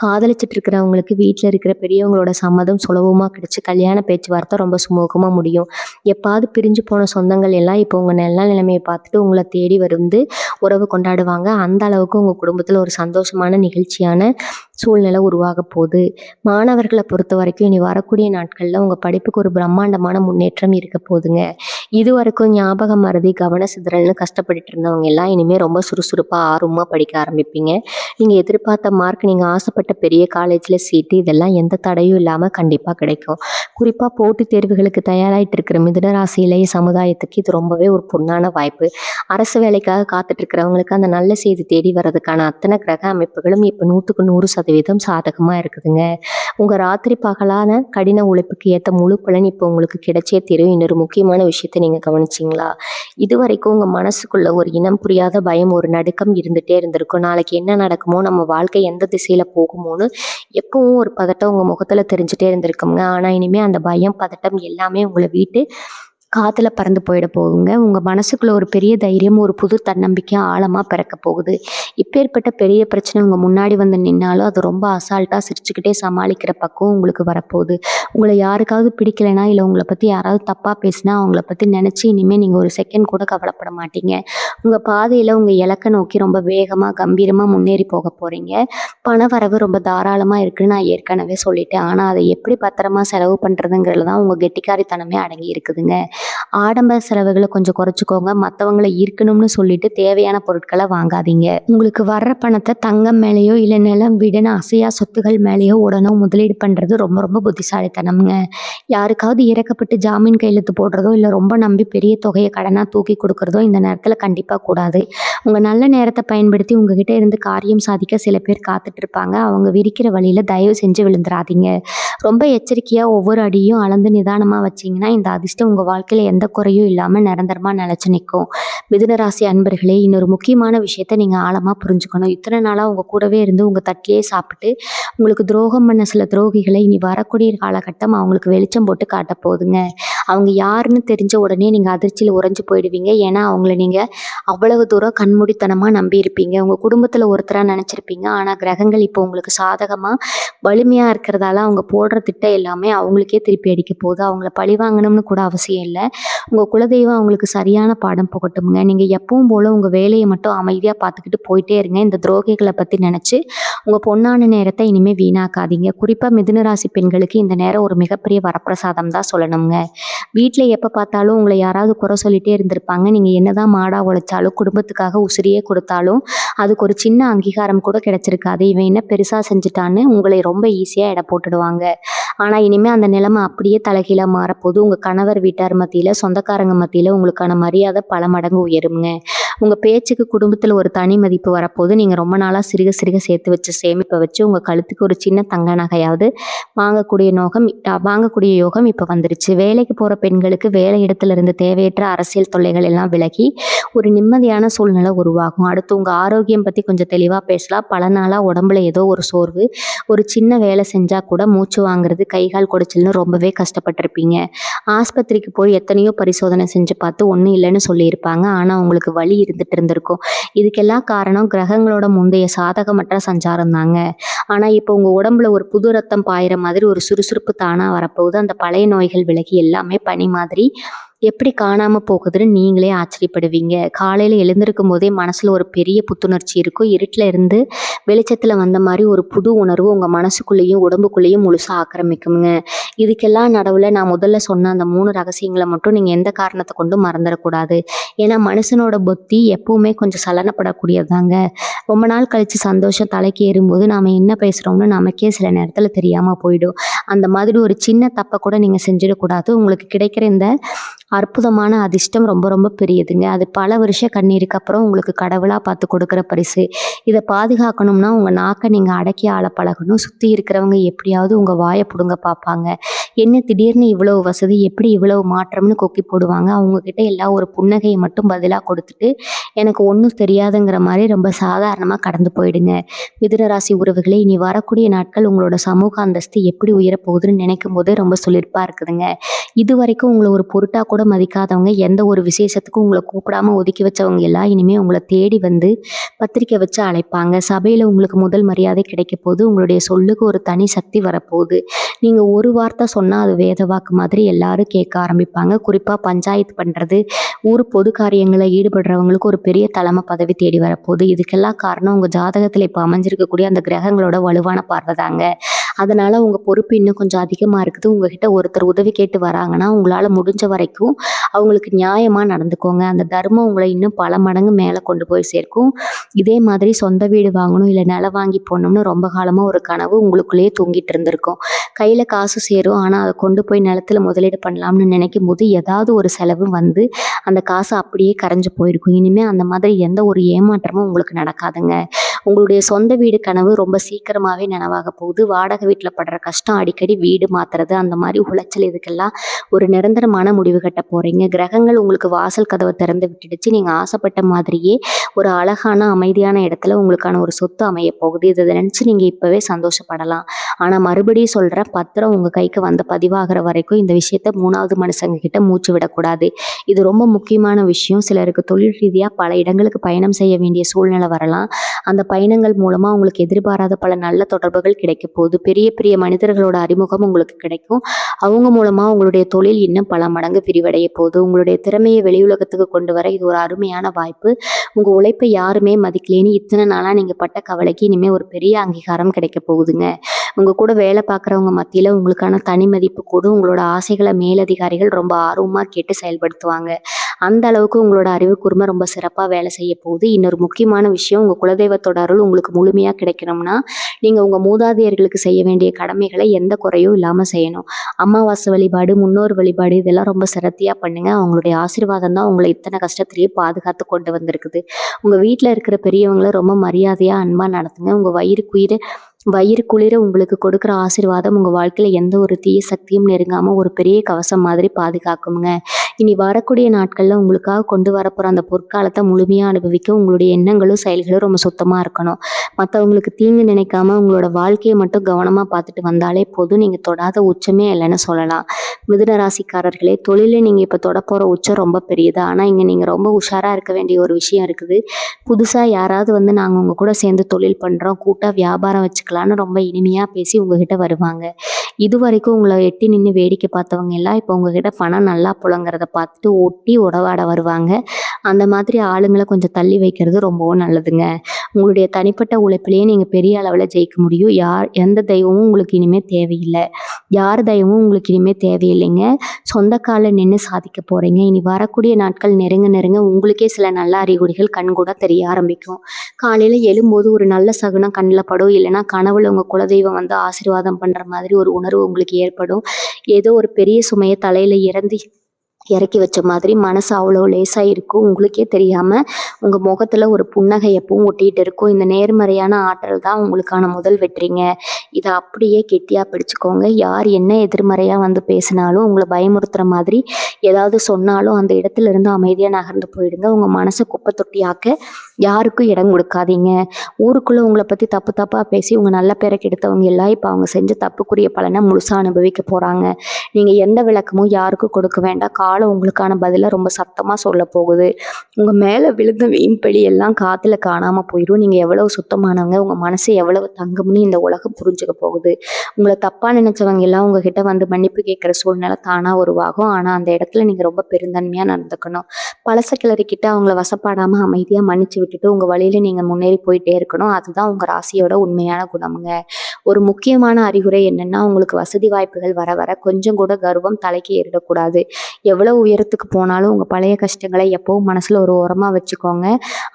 காதலிச்சிட்டு இருக்கிறவங்களுக்கு வீட்டில் இருக்கிற பெரியவங்களோட சம்மதம் சுலபமாக கிடைச்சி கல்யாண பேச்சுவார்த்தை ரொம்ப சுமூகமாக முடியும். எப்பாவது பிரிஞ்சு போன சொந்தங்கள் எல்லாம் இப்போ உங்கள் நல்ல நிலைமையை பார்த்துட்டு உங்களை தேடி வந்து உறவு கொண்டாடுவாங்க. அந்த அளவுக்கு உங்கள் குடும்பத்தில் ஒரு சந்தோஷமான நிகழ்ச்சியான சூழ்நிலை உருவாக போகுது. மாணவர்களை பொறுத்த வரைக்கும் இனி வரக்கூடிய நாட்களில் உங்கள் படிப்புக்கு ஒரு பிரம்மாண்டமான முன்னேற்றம் இருக்க போகுதுங்க. இது வரைக்கும் ஞாபகம் மறதி கவன சிதறல்னு கஷ்டப்பட்டுட்டு இருந்தவங்க எல்லாம் இனிமேல் ரொம்ப சுறுசுறுப்பாக ஆர்வமாக படிக்க ஆரம்பிப்பீங்க. நீங்கள் எதிர்பார்த்த மார்க், நீங்கள் ஆசைப்பட்ட பெரிய காலேஜில் சீட்டு, இதெல்லாம் எந்த தடையும் இல்லாமல் கண்டிப்பாக கிடைக்கும். குறிப்பாக போட்டித் தேர்வுகளுக்கு தயாராகிட்டு இருக்கிற மிதுனராசி இளைய சமுதாயத்துக்கு இது ரொம்பவே ஒரு பொன்னான வாய்ப்பு. அரசு வேலைக்காக காத்துட்டு இருக்கிறவங்களுக்கு அந்த நல்ல செய்தி தேடி வர்றதுக்கான அத்தனை கிரக அமைப்புகளும் இப்போ 100% சாதகமாக இருக்குதுங்க. உங்கள் ராத்திரி பகலான கடின உழைப்புக்கு ஏற்ற முழு பலன் இப்போ உங்களுக்கு கிடைச்சே தீரும். இன்னொரு முக்கியமான விஷயத்தை நீங்கள் கவனிச்சிங்களா? இது வரைக்கும் உங்கள் மனசுக்குள்ள ஒரு இனம் புரியாத பயம், ஒரு நடுக்கம் இருந்துகிட்டே இருந்திருக்கும். நாளைக்கு என்ன நடக்குமோ, நம்ம வாழ்க்கை எந்த திசையில் போகுமோன்னு எப்பவும் ஒரு பதட்டம் உங்கள் முகத்தில் தெரிஞ்சுட்டே இருந்திருக்குங்க. ஆனால் இனிமேல் அந்த பயம் பதட்டம் எல்லாமே உங்களை வீட்டு காத்துல பறந்து போயிட போகுங்க. உங்க மனசுக்குள்ள ஒரு பெரிய தைரியம், ஒரு புது தன்னம்பிக்கை ஆழமா பிறக்க போகுது. இப்பேற்பட்ட பெரிய பிரச்சனை உங்க முன்னாடி வந்து நின்னாலும் அது ரொம்ப அசால்ட்டா சிரிச்சுக்கிட்டே சமாளிக்கிற பக்குவம் உங்களுக்கு வரப்போகுது. உங்களை யாருக்காவது பிடிக்கலைன்னா, இல்லை உங்களை பத்தி யாராவது தப்பா பேசினா அவங்கள பத்தி நினைச்சு இனிமே நீங்க ஒரு செகண்ட் கூட கவலைப்பட மாட்டீங்க. உங்க பாதையில உங்க இலக்கை நோக்கி ரொம்ப வேகமா கம்பீரமா முன்னேறி போக போறீங்க. பண வரவு ரொம்ப தாராளமா இருக்குன்னு நான் ஏற்கனவே சொல்லிட்டேன். ஆனா அதை எப்படி பத்திரமா செலவு பண்றதுங்கிறதுல தான் உங்க கெட்டிக்காரித்தனமே அடங்கி இருக்குதுங்க. ஆடம்பர செலவுகளை கொஞ்சம் குறைச்சிக்கோங்க. மற்றவங்களை ஈர்க்கணும்னு சொல்லிட்டு தேவையான பொருட்களை வாங்காதீங்க. உங்களுக்கு வர்ற பணத்தை தங்கம் மேலேயோ இல்லை நிலம் வீடுன்னு அசையா சொத்துகள் மேலேயோ உடனே முதலீடு பண்ணுறது ரொம்ப ரொம்ப புத்திசாலித்தனம்ங்க. யாருக்காவது இறக்கப்பட்டு ஜாமீன் கையெழுத்து போடுறதோ இல்லை ரொம்ப நம்பி பெரிய தொகையை கடனாக தூக்கி கொடுக்குறதோ இந்த நேரத்தில் கண்டிப்பாக கூடாது. உங்கள் நல்ல நேரத்தை பயன்படுத்தி உங்ககிட்ட இருந்து காரியம் சாதிக்க சில பேர் காத்துட்டு இருப்பாங்க. அவங்க விரிக்கிற வழியில் தயவு செஞ்சு விழுந்துடாதீங்க. ரொம்ப எச்சரிக்கையாக ஒவ்வொரு அடியும் அளந்து நிதானமாக வச்சிங்கன்னா இந்த அதிர்ஷ்டம் உங்கள் வாழ்க்கையில் எந்த குறையும் இல்லாமல் நிரந்தரமாக நிலச்சி நிற்கும். மிதுனராசி அன்பர்களே, இன்னொரு முக்கியமான விஷயத்த நீங்கள் ஆழமாக புரிஞ்சுக்கணும். இத்தனை நாளாக உங்கள் கூடவே இருந்து உங்கள் தட்டிலே சாப்பிட்டு உங்களுக்கு துரோகம் பண்ண சில துரோகிகளை இனி வரக்கூடிய காலகட்டம் அவங்களுக்கு வெளிச்சம் போட்டு காட்ட போகுதுங்க. அவங்க யாருன்னு தெரிஞ்ச உடனே நீங்கள் அதிர்ச்சியில் உறைஞ்சு போயிடுவீங்க. ஏன்னா அவங்கள நீங்கள் அவ்வளவு தூரம் கண்மூடித்தனமாக நம்பியிருப்பீங்க. உங்கள் குடும்பத்தில் ஒருத்தராக நினச்சிருப்பீங்க. ஆனால் கிரகங்கள் இப்போ உங்களுக்கு சாதகமாக வலிமையாக இருக்கிறதால அவங்க போடுற திட்டம் எல்லாமே அவங்களுக்கே திருப்பி அடிக்க போகுது. அவங்கள பழி வாங்கணும்னு கூட அவசியம் இல்லை. உங்கள் குலதெய்வம் அவங்களுக்கு சரியான பாடம் புகட்டுங்க. நீங்கள் எப்பவும் போல் உங்கள் வேலையை மட்டும் அமைதியாக பார்த்துக்கிட்டு போயிட்டே இருங்க. இந்த துரோகிகளை பற்றி நினச்சி உங்கள் பொன்னான நேரத்தை இனிமேல் வீணாக்காதீங்க. குறிப்பாக மிதுனராசி பெண்களுக்கு இந்த நேரம் ஒரு மிகப்பெரிய வரப்பிரசாதம் தான் சொல்லணுங்க. வீட்டில் எப்போ பார்த்தாலும் உங்களை யாராவது குறை சொல்லிகிட்டே இருந்திருப்பாங்க. நீங்கள் என்னதான் மாடா உழைச்சாலும் குடும்பத்துக்காக உசிரியே கொடுத்தாலும் அதுக்கு ஒரு சின்ன அங்கீகாரம் கூட கிடைச்சிருக்காது. இவன் என்ன பெருசாக செஞ்சுட்டான்னு உங்களை ரொம்ப ஈஸியாக எடை போட்டுடுவாங்க. ஆனால் இனிமேல் அந்த நிலைமை அப்படியே தலைகீழாக மாறப்போது. உங்கள் கணவர் வீட்டார் மத்தியில், சொந்தக்காரங்க மத்தியில் உங்களுக்கான மரியாதை பல மடங்கு உயருங்க. உங்கள் பேச்சுக்கு குடும்பத்தில் ஒரு தனி மதிப்பு வரப்போது. நீங்கள் ரொம்ப நாளாக சிறுக சிறுக சேர்த்து வச்ச சேமிப்பை வச்சு உங்கள் கழுத்துக்கு ஒரு சின்ன தங்க நகையாவது வாங்கக்கூடிய யோகம் இப்போ வந்துருச்சு. வேலைக்கு போகிற பெண்களுக்கு வேலை இடத்துல இருந்து தேவையற்ற அரசியல் தொல்லைகள் எல்லாம் விலகி ஒரு நிம்மதியான சூழ்நிலை உருவாகும். அடுத்து உங்கள் ஆரோக்கியம் பற்றி கொஞ்சம் தெளிவாக பேசலாம். பல நாளாக உடம்புல ஏதோ ஒரு சோர்வு, ஒரு சின்ன வேலை செஞ்சால் கூட மூச்சு வாங்குறது, கைகால் குடைச்சல்னு ரொம்பவே கஷ்டப்பட்டிருப்பீங்க. ஆஸ்பத்திரிக்கு போய் எத்தனையோ பரிசோதனை செஞ்சு பார்த்து ஒன்றும் இல்லைன்னு சொல்லியிருப்பாங்க. ஆனால் உங்களுக்கு வலி இருந்துட்டு இருந்திருக்கும். இதுக்கெல்லாம் காரணம் கிரகங்களோட முந்தைய சாதகமற்ற சஞ்சாரம் தாங்க. ஆனால் இப்போ உங்கள் உடம்புல ஒரு புது ரத்தம் பாயிற மாதிரி ஒரு சுறுசுறுப்பு தானாக வரப்போகுது. அந்த பழைய நோய்கள் விலகி எல்லாமே பனி மாதிரி எப்படி காணாமல் போகுதுன்னு நீங்களே ஆச்சரியப்படுவீங்க. காலையில் எழுந்திருக்கும் போதே மனசில் ஒரு பெரிய புத்துணர்ச்சி இருக்கும். இருட்டில் இருந்து வெளிச்சத்தில் வந்த மாதிரி ஒரு புது உணர்வு உங்கள் மனசுக்குள்ளேயும் உடம்புக்குள்ளேயும் முழுசாக ஆக்கிரமிக்குங்க. இதுக்கெல்லாம் நடுவில் நான் முதல்ல சொன்ன அந்த 3 ரகசியங்களை மட்டும் நீங்கள் எந்த காரணத்தை கொண்டும் மறந்துடக்கூடாது. ஏன்னா மனுஷனோட புத்தி எப்பவுமே கொஞ்சம் சலனப்படக்கூடியதாங்க. ரொம்ப நாள் கழித்து சந்தோஷம் தலைக்கு ஏறும்போது நாம் என்ன பேசுகிறோம்னு நமக்கே சில நேரத்தில் தெரியாமல் போயிடும். அந்த மாதிரி ஒரு சின்ன தப்பை கூட நீங்கள் செஞ்சிடக்கூடாது. உங்களுக்கு கிடைக்கிற இந்த அற்புதமான அதிர்ஷ்டம் ரொம்ப ரொம்ப பெரியதுங்க. அது பல வருஷ கண்ணீருக்கு அப்புறம் உங்களுக்கு கடவுளா பார்த்து கொடுக்குற பரிசு. இத பாதுகாக்கணும்னா உங்க நாக்க நீங்க அடக்கி ஆள பழகணும். சுத்தி இருக்கிறவங்க எப்படியாவது உங்க வாய புடுங்க பார்ப்பாங்க. என்ன திடீர்னு இவ்வளவு வசதி, எப்படி இவ்வளவு மாற்றம்னு கொக்கி போடுவாங்க. அவங்க கிட்ட எல்லாம் ஒரு புன்னகைய மட்டும் பதிலா கொடுத்துட்டு, எனக்கு ஒண்ணும் தெரியாதுங்கிற மாரி ரொம்ப சாதாரணமா கடந்து போயிடுங்க. மிதுன ராசி உறவுகளே, இனி வரக்கூடிய நாட்கள் உங்களோட சமூக அந்தஸ்து எப்படி உயரப்போகுதுன்னு நினைக்கும்போதே ரொம்ப சிலிர்ப்பா இருக்குதுங்க. இதுவரைக்கும் உங்கள ஒரு பொருட்டா கூட மதிக்காதவங்க, எந்த ஒரு விசேஷத்துக்கும் உங்கள கூப்பிடாம ஒதுக்கி வச்சவங்க எல்லாம் இனிமே உங்கள தேடி வந்து பத்திரிக்கை வச்சு அழைப்பாங்க. சபையில உங்களுக்கு முதல் மரியாதை கிடைக்கப் போகுது. உங்களுடைய சொல்லுக்கு ஒரு தனி சக்தி வரப்போகுது. நீங்க ஒரு வார்த்தை சொன்னா அது வேத வாக்கு மாதிரி எல்லாரும் கேட்க ஆரம்பிப்பாங்க. குறிப்பா பஞ்சாயத்து பண்றது, ஊர் பொது காரியங்கள்ல ஈடுபடுறவங்களுக்கு ஒரு பெரிய தலைமை பதவி தேடி வரப்போகுது. இதுக்கெல்லாம் காரணம் உங்க ஜாதகத்துல இப்ப அமைஞ்சிருக்கக்கூடிய அந்த கிரகங்களோட வலுவான பார்வை தாங்க. அதனால உங்க பொறுப்பு இன்னும் கொஞ்சம் அதிகமா இருக்குது. உங்ககிட்ட ஒருத்தர் உதவி கேட்டு வராங்கன்னா, உங்களால முடிஞ்ச வரைக்கும் அவங்களுக்கு நியாயமா நடந்துக்கோங்க. அந்த தர்மம் உங்கள இன்னும் பல மடங்கு மேல கொண்டு போய் சேர்க்கும். இதே மாதிரி சொந்த வீடு வாங்கணும், இல்ல நிலம் வாங்கி போடணும்னு ரொம்ப காலமா ஒரு கனவு உங்களுக்குள்ளேயே தூங்கிட்டு இருந்திருக்கும். கையில காசு சேரும். ஆனா அத கொண்டு போய் நிலத்துல முதலீடு பண்ணலாம்னு நினைக்கும்போது, ஏதாவது ஒரு செலவு வந்து அந்த காசு அப்படியே கரைஞ்சு போயிருக்கும். இனிமே அந்த மாதிரி எந்த ஒரு ஏமாற்றமும் உங்களுக்கு நடக்காதுங்க. உங்களுடைய சொந்த வீடு கனவு ரொம்ப சீக்கிரமாவே நனவாக போகுது. வாடகை வீட்ல படுற கஷ்டம், அடிக்கடி வீடு மாத்துறது, அந்த மாதிரி உளைச்சல் இதுக்கெல்லாம் ஒரு நிரந்தரமான முடிவு கட்ட போறீங்க. கிரகங்கள் உங்களுக்கு வாசல் கதவை திறந்து விட்டுடுச்சு. நீங்க ஆசைப்பட்ட மாதிரியே ஒரு அழகான அமைதியான இடத்துல உங்களுக்கான ஒரு சொத்து அமைய போகுது. இதை நினைச்சு நீங்க இப்பவே சந்தோஷப்படலாம். ஆனா மறுபடியும் சொல்றேன், பத்திரம் உங்க கைக்கு வந்து பதிவாகிற வரைக்கும் இந்த விஷயத்த 3வது மனுஷங்க கிட்ட மூச்சு விடக்கூடாது. இது ரொம்ப முக்கியமான விஷயம். சிலருக்கு தொழில் ரீதியா பல இடங்களுக்கு பயணம் செய்ய வேண்டிய சூழ்நிலை வரலாம். அந்த பயணங்கள் மூலமா உங்களுக்கு எதிர்பாராத பல நல்ல தொடர்புகள் கிடைக்க போகுது. பெரிய பெரிய மனிதர்களோட அறிமுகம் உங்களுக்கு கிடைக்கும். அவங்க மூலமா உங்களுடைய தொழில் இன்னும் பல மடங்கு விரிவடைய போகுது. உங்களுடைய திறமையை வெளி உலகத்துக்கு கொண்டு வர இது ஒரு அருமையான வாய்ப்பு. உங்க உழைப்பை யாருமே மதிக்கலேன்னு இத்தனை நாளா நீங்க பட்ட கவலைக்கு இனிமே ஒரு பெரிய அங்கீகாரம் கிடைக்க போகுதுங்க. உங்க கூட வேலை பார்க்குறவங்க மத்தியில உங்களுக்கான தனி மதிப்பு கூடும். உங்களோட ஆசைகளை மேலதிகாரிகள் ரொம்ப ஆர்வமா கேட்டு செயல்படுத்துவாங்க. அந்த அளவுக்கு உங்களோட அறிவு கூர்மை ரொம்ப சிறப்பா வேலை செய்ய போகுது. இன்னொரு முக்கியமான விஷயம், உங்க குலதெய்வத்தோட அருள் உங்களுக்கு முழுமையா கிடைக்கணும்னா, நீங்க உங்க மூதாதையர்களுக்கு செய்ய வேண்டிய கடமைகளை எந்த குறையும் இல்லாம செய்யணும். அமாவாசை வழிபாடு, முன்னோர் வழிபாடு இதெல்லாம் ரொம்ப சிரத்தையா பண்ணுங்க. அவங்களுடைய ஆசீர்வாதம் தான் உங்களை இத்தனை கஷ்டத்திலேயே பாதுகாத்து கொண்டு வந்திருக்குது. உங்க வீட்ல இருக்கிற பெரியவங்கள ரொம்ப மரியாதையா, அன்பா நடத்துங்க. உங்க வயிறு குளிர உங்களுக்கு கொடுக்குற ஆசீர்வாதம் உங்க வாழ்க்கையில எந்த ஒரு தீய சக்தியும் நெருங்காம ஒரு பெரிய கவசம் மாதிரி பாதுகாக்குங்க. இனி வரக்கூடிய நாட்கள்ல உங்களுக்காக கொண்டு வரப்போற அந்த பொற்காலத்தை முழுமையா அனுபவிக்க உங்களுடைய எண்ணங்களும் செயல்களும் ரொம்ப சுத்தமா இருக்கணும். மற்றவங்களுக்கு தீங்கு நினைக்காம உங்களோட வாழ்க்கையை மட்டும் கவனமா பார்த்துட்டு வந்தாலே போதும். நீங்க தொடாத உச்சமே இல்லைன்னு சொல்லலாம். மிதுன ராசிக்காரர்களே, தொழில நீங்க இப்ப தொட போற உச்சம் ரொம்ப பெரியது. ஆனா இங்க நீங்க ரொம்ப உஷாரா இருக்க வேண்டிய ஒரு விஷயம் இருக்குது. புதுசா யாராவது வந்து நாங்க உங்க கூட சேர்ந்து தொழில் பண்றோம், கூட்டா வியாபாரம் வச்சுக்கலான்னு ரொம்ப இனிமையா பேசி உங்ககிட்ட வருவாங்க. இதுவரைக்கும் உங்களை எட்டி நின்று வேடிக்கை பார்த்தவங்க எல்லாம் இப்போ உங்ககிட்ட பணம் நல்லா புழங்குறத பார்த்துட்டு ஒட்டி உறவாட வருவாங்க. அந்த மாதிரி ஆளுங்களை கொஞ்சம் தள்ளி வைக்கிறது ரொம்பவும் நல்லதுங்க. உங்களுடைய தனிப்பட்ட உழைப்பிலேயே நீங்கள் பெரிய அளவில் ஜெயிக்க முடியும். எந்த தெய்வமும் உங்களுக்கு இனிமேல் தேவையில்லை. யார் தெய்வமும் உங்களுக்கு இனிமேல் தேவையில்லைங்க. சொந்த காலில் நின்று சாதிக்க போகிறீங்க. இனி வரக்கூடிய நாட்கள் நெருங்க நெருங்க உங்களுக்கே சில நல்ல அறிகுறிகள் கண்கூட தெரிய ஆரம்பிக்கும். காலையில் எழும்போது ஒரு நல்ல சகுனம் கண்ணில் படும். இல்லைன்னா கனவுல உங்கள் குலதெய்வம் வந்து ஆசீர்வாதம் பண்ணுற மாதிரி ஒரு உணர்வு உங்களுக்கு ஏற்படும். ஏதோ ஒரு பெரிய சுமையை தலையில் இறக்கி வச்ச மாதிரி மனசு அவ்வளோ லேசாக இருக்கும். உங்களுக்கே தெரியாமல் உங்கள் முகத்தில் ஒரு புன்னகை எப்பவும் ஒட்டிகிட்டு இருக்கும். இந்த நேர்மறையான ஆற்றல் தான் உங்களுக்கான முதல் வெற்றிங்க. இதை அப்படியே கெட்டியாக பிடிச்சிக்கோங்க. யார் என்ன எதிர்மறையாக வந்து பேசினாலும், உங்களை பயமுறுத்துகிற மாதிரி ஏதாவது சொன்னாலும் அந்த இடத்துல இருந்து அமைதியாக நகர்ந்து போயிடுங்க. உங்கள் மனசை குப்பை தொட்டியாக்க யாருக்கும் இடம் கொடுக்காதீங்க. ஊருக்குள்ளே உங்களை பற்றி தப்பு தப்பாக பேசி உங்கள் நல்ல பேரை கெடுத்தவங்க எல்லாம் இப்போ அவங்க செஞ்ச தப்புக்குரிய பலனை முழுசாக அனுபவிக்க போகிறாங்க. நீங்கள் எந்த விளக்கமும் யாருக்கும் கொடுக்க வேண்டாம். காலம் உங்களுக்கான பதிலை ரொம்ப சத்தமாக சொல்ல போகுது. உங்கள் மேலே விழுந்த வீண்பழி எல்லாம் காற்றுல காணாமல் போயிடும். நீங்கள் எவ்வளவு சுத்தமானவங்க, உங்கள் மனசு எவ்வளவு தங்கம்னு இந்த உலகம் புரிஞ்சுக்க போகுது. உங்களை தப்பாக நினச்சவங்க எல்லாம் உங்ககிட்ட வந்து மன்னிப்பு கேட்குற சூழ்நிலை தானாக உருவாகும். ஆனால் அந்த இடத்துல நீங்கள் ரொம்ப பெருந்தன்மையாக நடந்துக்கணும். பழச கிளறிக்கிட்ட அவங்கள வசப்பாடாமல் அமைதியாக மன்னிச்சு விட்டுட்டு உங்கள் வழியில் நீங்கள் முன்னேறி போயிட்டே இருக்கணும். அதுதான் உங்கள் ராசியோட உண்மையான குணமுங்க. ஒரு முக்கியமான அறிகுறை என்னென்னா, உங்களுக்கு வசதி வாய்ப்புகள் வர வர கொஞ்சம் கூட கர்வம் தலைக்கு ஏறிடக்கூடாது. எவ்வளோ உயரத்துக்கு போனாலும் உங்கள் பழைய கஷ்டங்களை எப்பவும் மனசில் ஒரு ஓரமாக வச்சுக்கோங்க.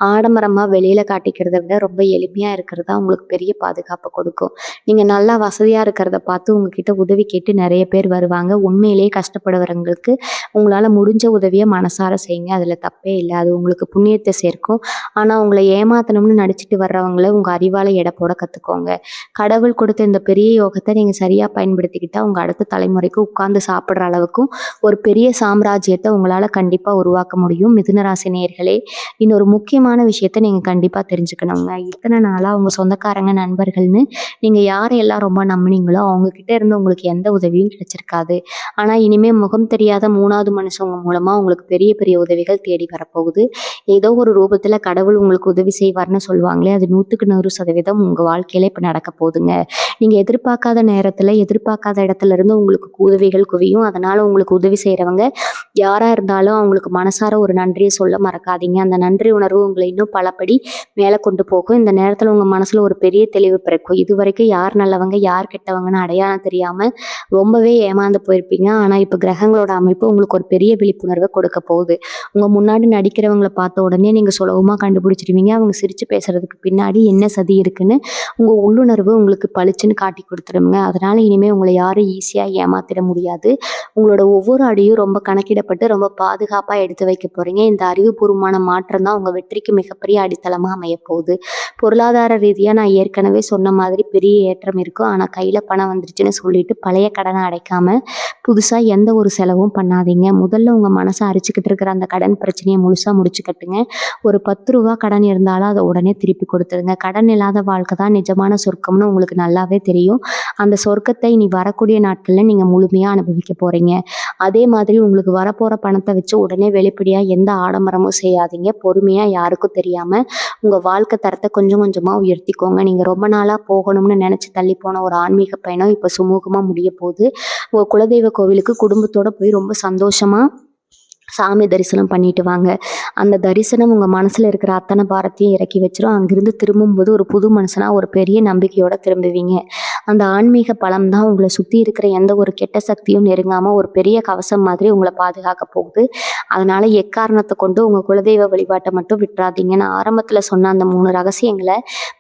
ஆடம்பரமாக வெளியில் காட்டிக்கிறத விட ரொம்ப எளிமையாக இருக்கிறது தான் உங்களுக்கு பெரிய பாதுகாப்பை கொடுக்கும். நீங்கள் நீங்க நல்லா வசதியா இருக்கிறத பார்த்து உங்ககிட்ட உதவி கேட்டு நெறைய பேர் வருவாங்க. உண்மையிலேயே கஷ்டப்படுறவங்களுக்கு உங்களால முடிஞ்ச உதவிய மனசார செய்யுங்க. அதுல தப்பே இல்ல. அது உங்களுக்கு புண்ணியத்த சேர்க்கும். ஆனா உங்கள ஏமாத்தணும்னு நடிச்சுட்டு வர்றவங்கள உங்க அறிவால எடை போட கத்துக்கோங்க. கடவுள் கொடுத்த இந்த பெரிய யோகத்த நீங்க சரியா பயன்படுத்திக்கிட்டா, உங்க அடுத்த தலைமுறைக்கு உட்கார்ந்து சாப்பிடுற அளவுக்கும் ஒரு பெரிய சாம்ராஜ்யத்த உங்களால கண்டிப்பா உருவாக்க முடியும். மிதுன ராசி நேயர்களே, இன்னொரு முக்கியமான விஷயத்த நீங்க கண்டிப்பா தெரிஞ்சுக்கணுங்க. இத்தன நாளா உங்க சொந்தக்காரங்க, நண்பர்கள்னு நீங்க யாரையெல்லாம் ரொம்ப நம்புனீங்களோ, அவங்க கிட்ட இருந்து உங்களுக்கு எந்த உதவியும் கிடைச்சிருக்காது. ஆனா இனிமே முகம் தெரியாத 3வது மனுஷங்க மூலமா உங்களுக்கு பெரிய பெரிய உதவிகள் தேடி வரப்போகுது. ஏதோ ஒரு ரூபத்துல கடவுள் உங்களுக்கு உதவி செய்வார்ன்னு சொல்லுவாங்களே, அது 100க்கு 100% உங்க வாழ்க்கையில இப்ப நடக்க போகுதுங்க. நீங்க எதிர்பார்க்காத நேரத்துல, எதிர்பார்க்காத இடத்துல இருந்து உங்களுக்கு உதவிகள் குவியும். அதனால உங்களுக்கு உதவி செய்றவங்க யாரா இருந்தாலும் அவங்களுக்கு மனசார ஒரு நன்றிய சொல்ல மறக்காதீங்க. அந்த நன்றி உணர்வு உங்கள இன்னும் பலபடி மேல கொண்டு போகும். இந்த நேரத்துல உங்க மனசுல ஒரு பெரிய தெளிவு பிறக்கும். இதுவரைக்கும் யார் நல்லவங்க, யார் கெட்டவங்கன்னு அடையாளம் தெரியாம ரொம்பவே ஏமாந்து போயிருப்பீங்க. ஆனா இப்ப கிரகங்களோட அமைப்பு உங்களுக்கு ஒரு பெரிய விழிப்புணர்வ கொடுக்க போகுது. உங்க முன்னாடி நடிக்கிறவங்கள பார்த்த உடனே நீங்க சுலபமா கண்டுபிடிச்சிருவீங்க. அவங்க சிரிச்சு பேசுறதுக்கு பின்னாடி என்ன சதி இருக்குன்னு உங்க உள்ளுணர்வு உங்களுக்கு பளிச்சுன்னு காட்டி கொடுத்துருங்க. அதனால இனிமே உங்களை யாரும் ஈஸியா ஏமாத்திட முடியாது. உங்களோட ஒவ்வொரு அடியும் ரொம்ப கணக்கிடப்பட்டு ரொம்ப பாதுகாப்பா எடுத்து வைக்க போறீங்க. இந்த அறிவுபூர்வமான மாற்றம் தான் உங்க வெற்றிக்கு மிகப்பெரிய அடித்தளமா அமையப் போகுது. பொருளாதார ரீதியா நான் ஏற்கனவே சொன்ன மாதிரி பெரிய ஏற்றம் இருக்கும். ஆனா கையில பணம் வந்துருச்சுன்னு சொல்லிட்டு பழைய கடனை அடைக்காம புதுசா எந்த ஒரு செலவும் பண்ணாதீங்க. முதல்ல உங்க மனச அரிச்சுக்கிட்டு இருக்கிற அந்த கடன் பிரச்சனைய முழுசா முடிச்சு கட்டுங்க. ஒரு ரூ. 10 கடன் இருந்தாலும் அத உடனே திருப்பி கொடுத்துருங்க. கடன் இல்லாத வாழ்க்கை தான் நிஜமான சொர்க்கம்னு உங்களுக்கு நல்லாவே தெரியும். அந்த சொர்க்கத்தை இனி வரக்கூடிய நாட்கள்ல நீங்க முழுமையா அனுபவிக்க போறீங்க. அதே மாதிரி உங்களுக்கு வரப்போற பணத்த வச்சு உடனே வெளிப்படையா எந்த ஆடம்பரமும் செய்யாதீங்க. பொறுமையா யாருக்கும் தெரியாம உங்க வாழ்க்கை தரத்த கொஞ்சம் கொஞ்சமா உயர்த்திக்கோங்க. நீங்க ரொம்ப நாளா போகணும்னு நினைச்சு தள்ளி போன ஒரு ஆன்மீக பயணம் இப்ப சுமூகமா முடிய போகுது. உங்க குலதெய்வ கோவிலுக்கு குடும்பத்தோட போய் ரொம்ப சந்தோஷமா சாமி தரிசனம் பண்ணிட்டு வாங்க. அந்த தரிசனம் உங்க மனசுல இருக்கிற அத்தனை பாரத்தையும் இறக்கி வச்சிரும். அங்கிருந்து திரும்பும்போது ஒரு புது மனுஷனா ஒரு பெரிய நம்பிக்கையோட திரும்புவீங்க. அந்த ஆன்மீக பலம் தான் உங்களை சுத்தி இருக்கிற எந்த ஒரு கெட்ட சக்தியும் நெருங்காம ஒரு பெரிய கவசம் மாதிரி உங்களை பாதுகாக்க போகுது. அதனால எக்காரணத்தை கொண்டு உங்க குலதெய்வ வழிபாட்டை மட்டும் விட்டுறாதீங்க. நான் ஆரம்பத்துல சொன்ன அந்த 3 ரகசியங்களை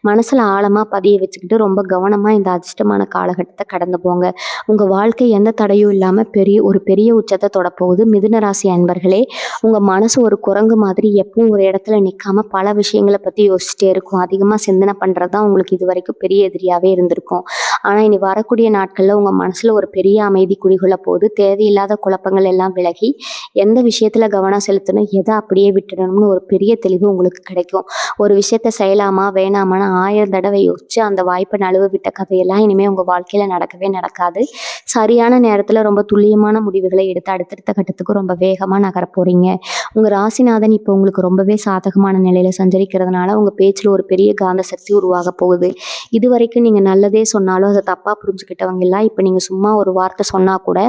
மனசுல ஆழமா பதிய வச்சுக்கிட்டு ரொம்ப கவனமா இந்த அதிர்ஷ்டமான காலகட்டத்தை கடந்து போங்க. உங்க வாழ்க்கை எந்த தடையும் இல்லாம ஒரு பெரிய உச்சத்தை தொடப்போகுது. மிதுன ராசி அன்பர்களே, உங்க மனசு ஒரு குரங்கு மாதிரி எப்பவும் ஒரு இடத்துல நிக்காம பல விஷயங்களை பத்தி யோசிச்சுட்டே இருக்கும். அதிகமா சிந்தனை பண்றதுதான் உங்களுக்கு இது வரைக்கும் பெரிய எதிரியாவே இருந்திருக்கும். ஆனா இனி வரக்கூடிய நாட்கள்ல உங்க மனசுல ஒரு பெரிய அமைதி குடிகொள்ள போகுது. தேவையில்லாத குழப்பங்கள் எல்லாம் விலகி எந்த விஷயத்துல கவனம் செலுத்தணும், எதை அப்படியே விட்டுடணும்னு ஒரு பெரிய தெளிவு உங்களுக்கு கிடைக்கும். ஒரு விஷயத்த செய்யலாமா வேணாமான்னு 1000 தடவை யோசிச்சு அந்த வாய்ப்பை நழுவ விட்ட கதையெல்லாம் இனிமே உங்க வாழ்க்கையில நடக்கவே நடக்காது. சரியான நேரத்துல ரொம்ப துல்லியமான முடிவுகளை எடுத்து அடுத்தடுத்த கட்டத்துக்கு ரொம்ப வேகமா நகர போறீங்க. உங்க ராசிநாதன் இப்போ உங்களுக்கு ரொம்பவே சாதகமான நிலையில சஞ்சரிக்கிறதுனால உங்க பேச்சுல ஒரு பெரிய காந்த சக்தி உருவாக போகுது. இது வரைக்கும் நீங்க நல்லதே சொன்னாலும் அதை தப்பா புரிஞ்சுக்கிட்டவங்க எல்லாம் இப்போ நீங்க சும்மா ஒரு வார்த்தை சொன்னா கூட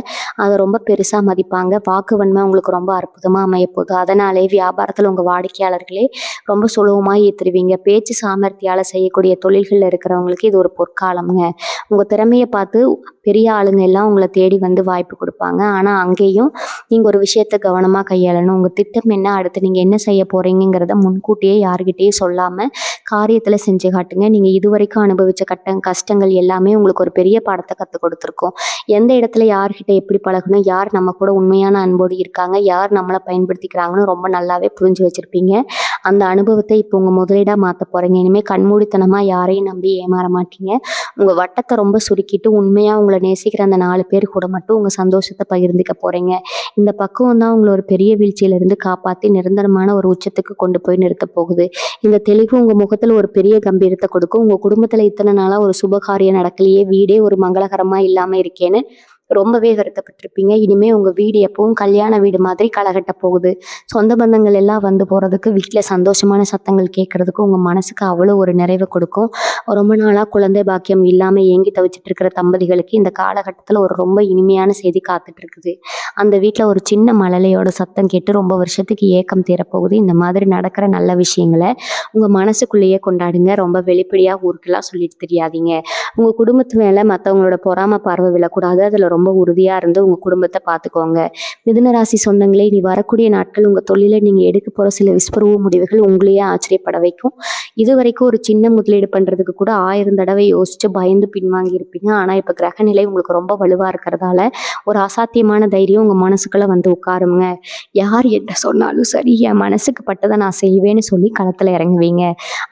அதை ரொம்ப பெருசா மதிப்பாங்க. வாக்கு வன்மை உங்களுக்கு ரொம்ப அற்புதமா அமைய போகுது. அதனாலே வியாபாரத்துல உங்க வாடிக்கையாளர்களே ரொம்ப சுலபமா ஏத்துருவீங்க. பேச்சு சாமர்த்தியால செய்யக்கூடிய தொழில்கள்ல இருக்கிறவங்களுக்கு இது ஒரு பொற்காலம்ங்க. உங்க திறமையை பார்த்து பெரிய ஆளுங்க எல்லாம் உங்களை தேடி வந்து வாய்ப்பு கொடுப்பாங்க. ஆனா அங்கேயும் நீங்க ஒரு விஷயத்த கவனமா கையாளணும். உங்க திட்டம் என்ன, அடுத்து நீங்க என்ன செய்ய போறீங்கிறத முன்கூட்டியே யாருக்கிட்டையும் சொல்லாம காரியத்துல செஞ்சு காட்டுங்க. நீங்க இதுவரைக்கும் அனுபவிச்ச கஷ்டங்கள் எல்லாமே உங்களுக்கு ஒரு பெரிய பாடத்தை கற்றுக் கொடுத்துருக்கோம். எந்த இடத்துல யார்கிட்ட எப்படி பழகணும், யார் நம்ம கூட உண்மையான அன்போடு இருக்காங்க, யார் நம்மளை பயன்படுத்திக்கிறாங்கன்னு ரொம்ப நல்லாவே புரிஞ்சு வச்சிருப்பீங்க. அந்த அனுபவத்தை இப்போ உங்க முதலீடா மாற்ற போறீங்க. இனிமேல் கண்மூடித்தனமா யாரையும் நம்பி ஏமாற மாட்டீங்க. உங்க வட்டத்தை ரொம்ப சுருக்கிட்டு உண்மையா உங்களை நேசிக்கிற அந்த 4 பேர் கூட மட்டும் உங்க சந்தோஷத்தை பகிர்ந்துக்க போறீங்க. இந்த பக்குவம் தான் உங்களை ஒரு பெரிய வீழ்ச்சியிலிருந்து காப்பாற்றி நிரந்தரமான ஒரு உச்சத்துக்கு கொண்டு போய் நிறுத்த போகுது. இந்த தெளிவு உங்க முகத்துல ஒரு பெரிய கம்பீரத்தை கொடுக்கும். உங்க குடும்பத்துல இத்தனை நாளா ஒரு சுபகாரியம் நடக்கலையே, வீடே ஒரு மங்களகரமா இல்லாம இருக்கேன்னு ரொம்பவே வருத்தப்பட்டிருப்பீங்க. இனிமே உங்க வீடு எப்பவும் கல்யாண வீடு மாதிரி களகட்ட போகுது. சொந்த பந்தங்கள் எல்லாம் வந்து போறதுக்கு, வீட்டுல சந்தோஷமான சத்தங்கள் கேட்கறதுக்கு உங்க மனசுக்கு அவ்வளோ ஒரு நிறைவை கொடுக்கும். ரொம்ப நாளா குழந்தை பாக்கியம் இல்லாம ஏங்கி தவிச்சிட்டு இருக்கிற தம்பதிகளுக்கு இந்த காலகட்டத்துல ஒரு ரொம்ப இனிமையான செய்தி காத்துட்டு இருக்குது. அந்த வீட்டுல ஒரு சின்ன மழலையோட சத்தம் கேட்டு ரொம்ப வருஷத்துக்கு ஏக்கம் தீரப்போகுது. இந்த மாதிரி நடக்கிற நல்ல விஷயங்களை உங்க மனசுக்குள்ளேயே கொண்டாடுங்க. ரொம்ப வெளிப்படையா ஊருக்கெல்லாம் சொல்லிட்டு தெரியாதீங்க. உங்க குடும்பத்து மேல மற்றவங்களோட பொறாம பார்வை விழக்கூடாது. அதுல ரொம்ப ரொம்ப உறுதியா இருந்து உங்க குடும்பத்த பார்த்துக்கோங்க. மிதுன ராசி சொந்தங்களே, இனி வரக்கூடிய நாட்கள் உங்க தொழில நீங்க எடுக்க போற சில விஸ்வரூப முடிவுகள் உங்களையே ஆச்சரியப்பட வைக்கும். இதுவரைக்கும் ஒரு சின்ன முதலீடு பண்றதுக்கு கூட 1000 தடவை யோசிச்சு பயந்து பின்வாங்கி இருப்பீங்க. ஆனா இப்ப கிரக நிலை உங்களுக்கு ரொம்ப வலுவா இருக்கிறதால ஒரு அசாத்தியமான தைரியம் உங்க மனசுக்குள்ள வந்து உட்காருங்க. யார் என்ன சொன்னாலும் சரி, என் மனசுக்கு பட்டதை நான் செய்வேன்னு சொல்லி களத்துல இறங்குவீங்க.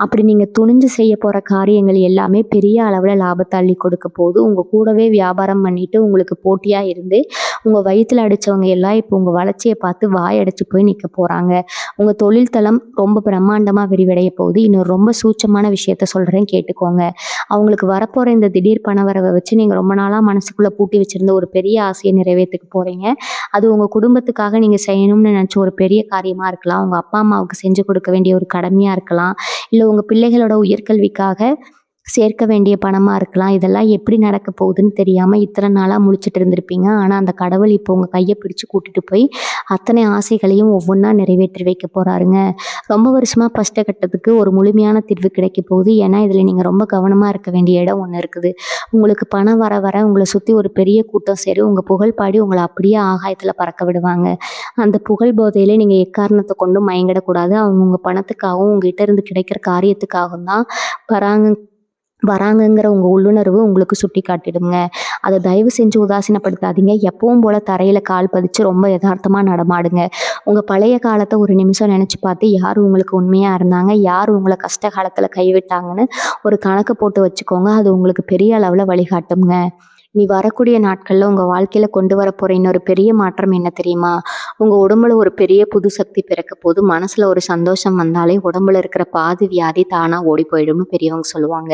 அப்படி நீங்க துணிஞ்சு செய்ய போற காரியங்கள் எல்லாமே பெரிய அளவுல லாபத்தை அள்ளி கொடுக்க போகுது. உங்க கூடவே வியாபாரம் பண்ணிட்டு உங்களுக்கு போட்டியா இருந்து உங்க வயித்துல அடிச்சவங்க எல்லாம் இப்போ உங்க வளர்ச்சியை பார்த்து வாயடைச்சு போய் நிக்க போறாங்க. உங்க தொழில் தளம் ரொம்ப பிரம்மாண்டமா விரிவடைய போகுது. இன்னொரு ரொம்ப சூட்சமான விஷயத்த சொல்றேன், கேட்டுக்கோங்க. அவங்களுக்கு வரப்போற இந்த திடீர் பணவரவை வச்சு நீங்க ரொம்ப நாளா மனசுக்குள்ள பூட்டி வச்சிருந்த ஒரு பெரிய ஆசையை நிறைவேற்றிக்க போறீங்க. அது உங்க குடும்பத்துக்காக நீங்க செய்யணும்னு நினைச்ச ஒரு பெரிய காரியமா இருக்கலாம். உங்க அப்பா அம்மாவுக்கு செஞ்சு கொடுக்க வேண்டிய ஒரு கடமையா இருக்கலாம். இல்ல உங்க பிள்ளைகளோட உயர்கல்விக்காக சேர்க்க வேண்டிய பணமா இருக்கலாம். இதெல்லாம் எப்படி நடக்க போகுதுன்னு தெரியாம இத்தனை நாளா முழிச்சிட்டு இருந்திருப்பீங்க. ஆனா அந்த கடவுள் இப்போ உங்க கையை பிடிச்சு கூட்டிட்டு போய் அத்தனை ஆசைகளையும் ஒவ்வொன்றா நிறைவேற்றி வைக்க போறாருங்க. ரொம்ப வருஷமா கஷ்டப்பட்டதுக்கு ஒரு முழுமையான தீர்வு கிடைக்க போகுது. ஏன்னா இதுல நீங்க ரொம்ப கவனமா இருக்க வேண்டிய இடம் ஒன்று இருக்குது. உங்களுக்கு பணம் வர வர உங்களை சுத்தி ஒரு பெரிய கூட்டம் சரி உங்க புகழ் பாடி உங்களை அப்படியே ஆகாயத்துல பறக்க விடுவாங்க. அந்த புகழ் போதையிலே நீங்க எக்காரணத்தை கொண்டும் மயங்கிடக்கூடாது. அவங்க உங்க பணத்துக்காகவும் உங்ககிட்ட இருந்து கிடைக்கிற காரியத்துக்காகவும் தான் வராங்க வராங்கங்கிற உங்க உள்ளுணர்வு உங்களுக்கு சுட்டி காட்டிடுங்க. அதை தயவு செஞ்சு உதாசீனப்படுத்தாதீங்க. எப்பவும் போல தரையில கால் பதிச்சு ரொம்ப யதார்த்தமா நடமாடுங்க. உங்க பழைய காலத்தை ஒரு நிமிஷம் நினைச்சு பார்த்து யார் உங்களுக்கு உண்மையா இருந்தாங்க, யார் உங்களை கஷ்ட காலத்துல கைவிட்டாங்கன்னு ஒரு கணக்கு போட்டு வச்சுக்கோங்க. அது உங்களுக்கு பெரிய அளவுல வழிகாட்டுங்க. நீ வரக்கூடிய நாட்கள்ல உங்க வாழ்க்கையில கொண்டு வர போற இன்னொரு பெரிய மாற்றம் என்ன தெரியுமா? உங்க உடம்புல ஒரு பெரிய புது சக்தி பிறக்க போது. மனசுல ஒரு சந்தோஷம் வந்தாலே உடம்புல இருக்கிற பாதி வியாதி தானா ஓடி போயிடும்னு பெரியவங்க சொல்லுவாங்க.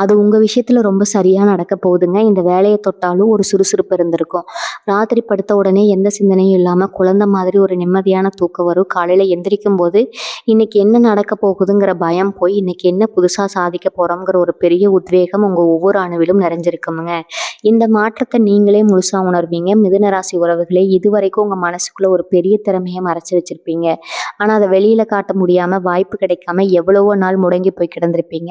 அது உங்க விஷயத்துல ரொம்ப சரியா நடக்க போகுதுங்க. இந்த வேலையை தொட்டாலும் ஒரு சுறுசுறுப்பு இருந்திருக்கும். ராத்திரி படுத்த உடனே எந்த சிந்தனையும் இல்லாம குழந்தை மாதிரி ஒரு நிம்மதியான தூக்கம் வரும். காலையில எந்திரிக்கும் போது இன்னைக்கு என்ன நடக்க போகுதுங்கிற பயம் போய் இன்னைக்கு என்ன புதுசா சாதிக்க போறோம்ங்கிற ஒரு பெரிய உத்வேகம் உங்க ஒவ்வொரு அணுவிலும் நிறைஞ்சிருக்குமுங்க. இந்த மாற்றத்தை நீங்களே முழுசா உணர்வீங்க. மிதுன ராசி உறவுகளே, இதுவரைக்கும் உங்க மனசுக்குள்ள ஒரு பெரிய திறமையை மறைச்சு வச்சிருப்பீங்க. ஆனா அதை வெளியில காட்ட முடியாம வாய்ப்பு கிடைக்காம எவ்வளவோ நாள் முடங்கி போய் கிடந்திருப்பீங்க.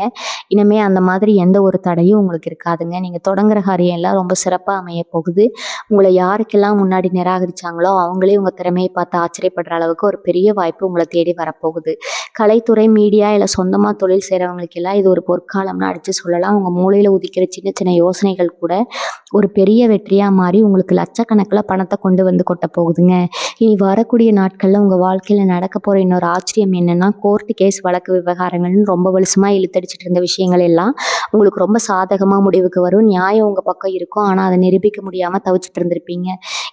இனிமே அந்த மாதிரி எந்த ஒரு தடையும் உங்களுக்கு இருக்காதுங்க. நீங்க தொடங்குற காரியம் எல்லாம் ரொம்ப சிறப்பா அமைய போகுது. உங்களை யாருக்கெல்லாம் முன்னாடி நிராகரிச்சாங்களோ அவங்களே உங்க திறமையை பார்த்து ஆச்சரியப்படுற அளவுக்கு ஒரு பெரிய வாய்ப்பு உங்களை தேடி வரப்போகுது. கலைத்துறை, மீடியா இல்ல சொந்தமா தொழில் செய்றவங்களுக்கு எல்லாம் இது ஒரு பொற்காலம்னு அடிச்சு சொல்லலாம். உங்க மூளையில உதிக்கிற சின்ன சின்ன யோசனைகள் கூட ஒரு பெரிய வெற்றியா மாறி உங்களுக்கு லட்சக்கணக்கில் பணத்தை கொண்டு வந்து கொட்ட போகுதுங்க. இனி வரக்கூடிய நாட்கள்ல உங்க வாழ்க்கையில நடக்க போற இன்னொரு ஆச்சரியம் என்னன்னா, கோர்ட்டு கேஸ் வழக்கு விவகாரங்கள்னு ரொம்ப வருஷமா இழுத்தடிச்சிட்டு இருந்த விஷயங்கள் எல்லாம் உங்களுக்கு ரொம்ப சாதகமா முடிவுக்கு வரும். நியாயம் உங்க பக்கம் இருக்கும். ஆனா அதை நிரூபிக்க முடியாம தவிச்சிட்டு இருந்திருப்பீங்க.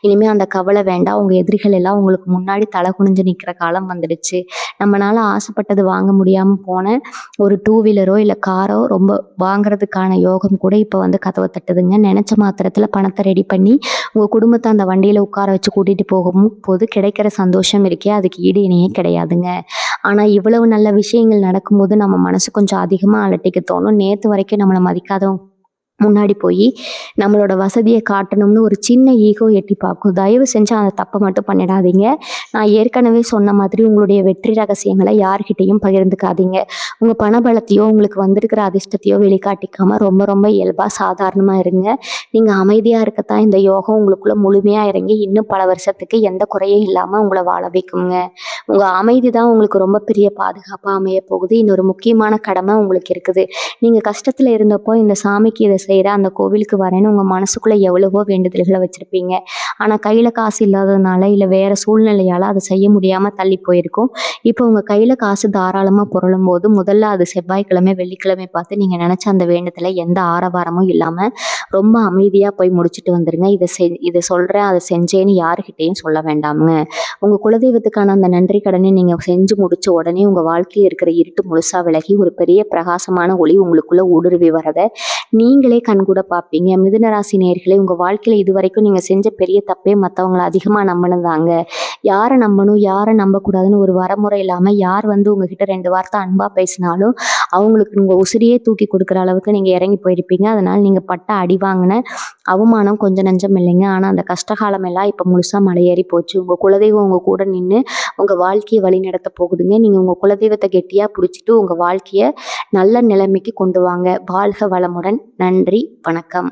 இனிமே அந்த கவலை வேண்டாம். உங்க எதிரிகள் எல்லாம் உங்களுக்கு முன்னாடி தலை குனிஞ்சு நிக்கிற காலம் வந்துடுச்சு. நம்மளால ஆசைப்பட்டது வாங்க முடியாம போன ஒரு 2 வீலரோ இல்ல காரோ ரொம்ப வாங்குறதுக்கான யோகம் கூட இப்ப வந்து கதவை தட்டுதுங்க. நினைச்ச மாத்திரத்துல பணத்தை ரெடி பண்ணி உங்க குடும்பத்தை அந்த வண்டியில உட்கார வச்சு கூட்டிட்டு போது கிடைக்கிற சந்தோஷம் இருக்கே, அதுக்கு ஈடு இணையே கிடையாதுங்க. ஆனா இவ்வளவு நல்ல விஷயங்கள் நடக்கும்போது நம்ம மனசு கொஞ்சம் அதிகமா அலட்டிக்க தோணும். நேத்து வரைக்கும் நம்மளை மதிக்காதவங்க முன்னாடி போய் நம்மளோட வசதியை காட்டணும்னு ஒரு சின்ன ஈகோ எட்டி பார்க்கும். தயவு செஞ்சு அந்த தப்பை மட்டும் பண்ணிடாதீங்க. நான் ஏற்கனவே சொன்ன மாதிரி உங்களுடைய வெற்றி ரகசியங்களை யார்கிட்டையும் பகிர்ந்துக்காதீங்க. உங்க பணபலத்தையோ உங்களுக்கு வந்திருக்கிற அதிர்ஷ்டத்தையோ வெளிக்காட்டிக்காம ரொம்ப ரொம்ப இயல்பா சாதாரணமா இருங்க. நீங்க அமைதியா இருக்கத்தான் இந்த யோகம் உங்களுக்குள்ள முழுமையா இறங்கி இன்னும் பல வருஷத்துக்கு எந்த குறையும் இல்லாம உங்களை வாழ வைக்குங்க. உங்க அமைதி தான் உங்களுக்கு ரொம்ப பெரிய பாதுகாப்பா அமைய போகுது. இன்னொரு முக்கியமான கடமை உங்களுக்கு இருக்குது. நீங்க கஷ்டத்துல இருந்தப்போ இந்த சாமிக்கு இதை செய்யற அந்த கோவிலுக்கு வரேன்னு உங்க மனசுக்குள்ள எவ்வளவோ வேண்டுதல்களை வச்சிருப்பீங்க. ஆனா கையில காசு இல்லாததுனால இல்ல வேற சூழ்நிலையால அதை செய்ய முடியாம தள்ளி போயிருக்கும். இப்போ உங்க கையில காசு தாராளமா புரளும் போது முதல்ல அது செவ்வாய்க்கிழமை வெள்ளிக்கிழமை பார்த்து நீங்க நினைச்ச அந்த வேண்டுதலை எந்த ஆரவாரமும் இல்லாம ரொம்ப அமைதியா போய் முடிச்சுட்டு வந்துருங்க. இதை சொல்றேன் அதை செஞ்சேன்னு யாருக்கிட்டையும் சொல்ல வேண்டாமுங்க. உங்க குலதெய்வத்துக்கான அந்த நன்றி கடனை நீங்க செஞ்சு முடிச்ச உடனே உங்க வாழ்க்கையில் இருக்கிற இருட்டு முழுசா விலகி ஒரு பெரிய பிரகாசமான ஒளி உங்களுக்குள்ள ஊடுருவி வரதை நீங்களே கண்கூட பார்ப்பீங்க. மிதுன ராசி நேயர்களே, உங்க வாழ்க்கையில இதுவரைக்கும் நீங்க செஞ்ச பெரிய தப்பே மற்றவங்களை அதிகமா நம்பினதாங்க. யாரை நம்பணும் யாரை நம்பக்கூடாதுன்னு ஒரு வரமுறை இல்லாம யார் வந்து உங்ககிட்ட 2 வார்த்தை அன்பா பேசினாலும் அவங்களுக்கு உங்க உசிரியே தூக்கி கொடுக்குற அளவுக்கு நீங்க இறங்கி போயிருப்பீங்க. அதனால நீங்க பட்ட அடி வாங்கின அவமானம் கொஞ்சம் நஞ்சம் இல்லைங்க. ஆனா அந்த கஷ்டகாலம் எல்லாம் இப்ப முழுசா மலையேறி போச்சு. உங்க குலதெய்வம் உங்க கூட நின்று உங்க வாழ்க்கையை வழி நடத்த போகுதுங்க. நீங்க உங்க குலதெய்வத்தை கெட்டியா பிடிச்சிட்டு உங்க வாழ்க்கைய நல்ல நிலைமைக்கு கொண்டு வாங்க. வாழ்க வளமுடன். நன்றி, வணக்கம்.